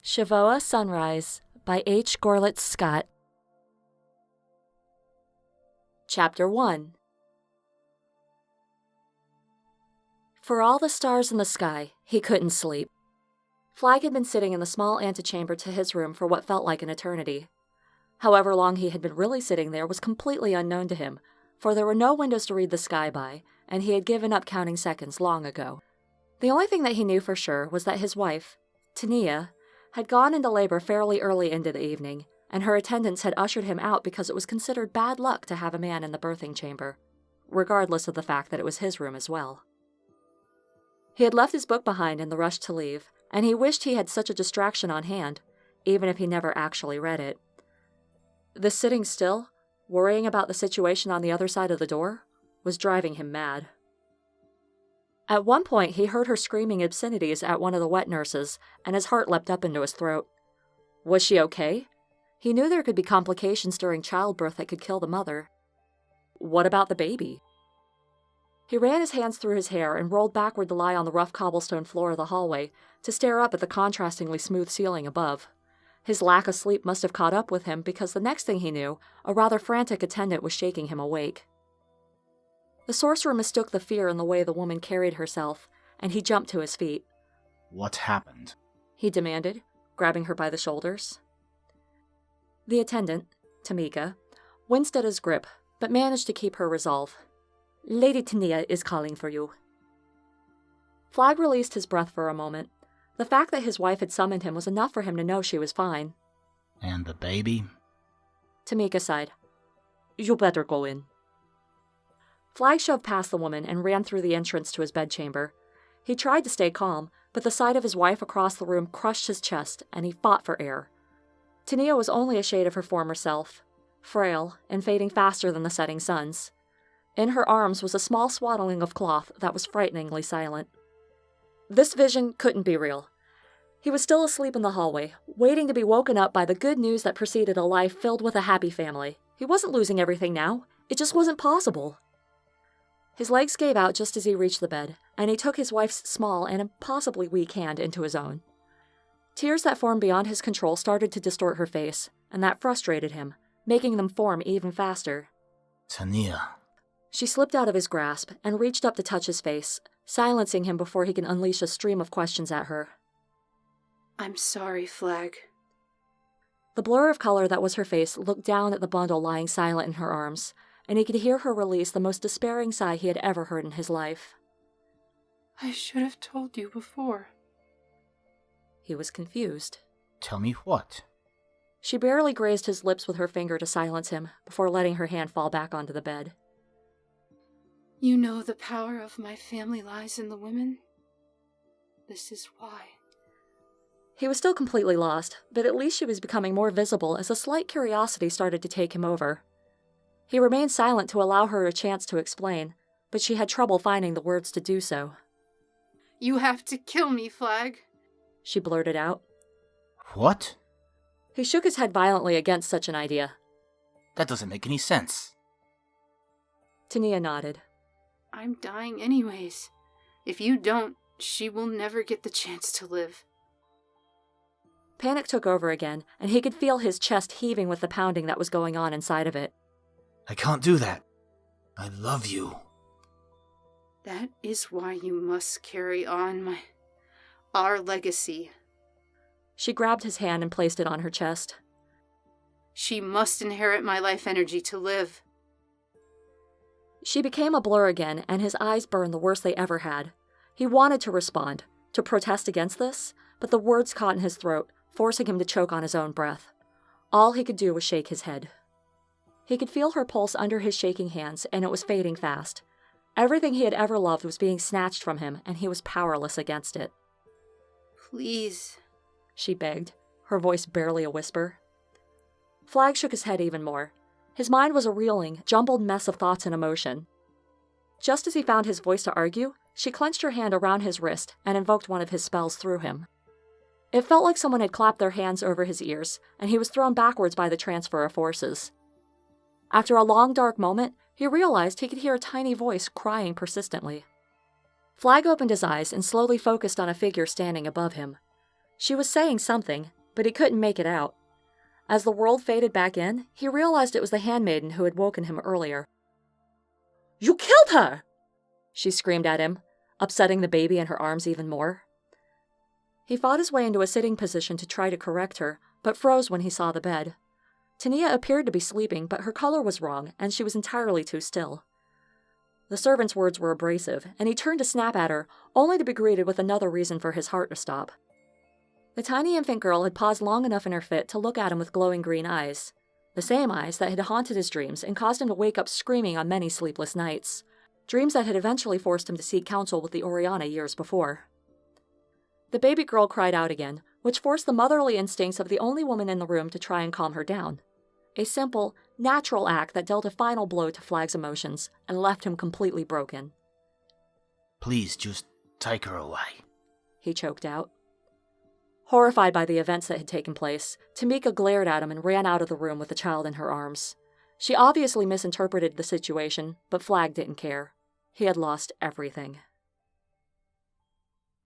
Sivoa Sunrise by H. Gorlitz Scott. Chapter 1. For all the stars in the sky, he couldn't sleep. Flag had been sitting in the small antechamber to his room for what felt like an eternity. However long he had been really sitting there was completely unknown to him, for there were no windows to read the sky by, and he had given up counting seconds long ago. The only thing that he knew for sure was that his wife, Tania, had gone into labor fairly early into the evening, and her attendants had ushered him out because it was considered bad luck to have a man in the birthing chamber, regardless of the fact that it was his room as well. He had left his book behind in the rush to leave, and he wished he had such a distraction on hand, even if he never actually read it. This sitting still, worrying about the situation on the other side of the door, was driving him mad. At one point, he heard her screaming obscenities at one of the wet nurses, and his heart leapt up into his throat. Was she okay? He knew there could be complications during childbirth that could kill the mother. What about the baby? He ran his hands through his hair and rolled backward to lie on the rough cobblestone floor of the hallway to stare up at the contrastingly smooth ceiling above. His lack of sleep must have caught up with him because the next thing he knew, a rather frantic attendant was shaking him awake. The sorcerer mistook the fear in the way the woman carried herself, and he jumped to his feet. What happened? He demanded, grabbing her by the shoulders. The attendant, Tamika, winced at his grip, but managed to keep her resolve. Lady Tania is calling for you. Flag released his breath for a moment. The fact that his wife had summoned him was enough for him to know she was fine. And the baby? Tamika sighed. You better go in. Flag shoved past the woman and ran through the entrance to his bedchamber. He tried to stay calm, but the sight of his wife across the room crushed his chest, and he fought for air. Tania was only a shade of her former self, frail and fading faster than the setting suns. In her arms was a small swaddling of cloth that was frighteningly silent. This vision couldn't be real. He was still asleep in the hallway, waiting to be woken up by the good news that preceded a life filled with a happy family. He wasn't losing everything now. It just wasn't possible. His legs gave out just as he reached the bed, and he took his wife's small and impossibly weak hand into his own. Tears that formed beyond his control started to distort her face, and that frustrated him, making them form even faster. Tania. She slipped out of his grasp and reached up to touch his face, silencing him before he can unleash a stream of questions at her. I'm sorry, Flag. The blur of color that was her face looked down at the bundle lying silent in her arms, and he could hear her release the most despairing sigh he had ever heard in his life. I should have told you before. He was confused. Tell me what? She barely grazed his lips with her finger to silence him before letting her hand fall back onto the bed. You know the power of my family lies in the women. This is why. He was still completely lost, but at least she was becoming more visible as a slight curiosity started to take him over. He remained silent to allow her a chance to explain, but she had trouble finding the words to do so. You have to kill me, Flag, she blurted out. What? He shook his head violently against such an idea. That doesn't make any sense. Tania nodded. I'm dying anyways. If you don't, she will never get the chance to live. Panic took over again, and he could feel his chest heaving with the pounding that was going on inside of it. I can't do that. I love you. That is why you must carry on our legacy. She grabbed his hand and placed it on her chest. She must inherit my life energy to live. She became a blur again, and his eyes burned the worst they ever had. He wanted to respond, to protest against this, but the words caught in his throat, forcing him to choke on his own breath. All he could do was shake his head. He could feel her pulse under his shaking hands, and it was fading fast. Everything he had ever loved was being snatched from him, and he was powerless against it. Please, she begged, her voice barely a whisper. Flag shook his head even more. His mind was a reeling, jumbled mess of thoughts and emotion. Just as he found his voice to argue, she clenched her hand around his wrist and invoked one of his spells through him. It felt like someone had clapped their hands over his ears, and he was thrown backwards by the transfer of forces. After a long, dark moment, he realized he could hear a tiny voice crying persistently. Flag opened his eyes and slowly focused on a figure standing above him. She was saying something, but he couldn't make it out. As the world faded back in, he realized it was the handmaiden who had woken him earlier. "You killed her!" she screamed at him, upsetting the baby in her arms even more. He fought his way into a sitting position to try to correct her, but froze when he saw the bed. Tania appeared to be sleeping, but her color was wrong, and she was entirely too still. The servant's words were abrasive, and he turned to snap at her, only to be greeted with another reason for his heart to stop. The tiny infant girl had paused long enough in her fit to look at him with glowing green eyes, the same eyes that had haunted his dreams and caused him to wake up screaming on many sleepless nights, dreams that had eventually forced him to seek counsel with the Oriana years before. The baby girl cried out again, which forced the motherly instincts of the only woman in the room to try and calm her down. A simple, natural act that dealt a final blow to Flag's emotions and left him completely broken. Please, just take her away, he choked out. Horrified by the events that had taken place, Tamika glared at him and ran out of the room with the child in her arms. She obviously misinterpreted the situation, but Flag didn't care. He had lost everything.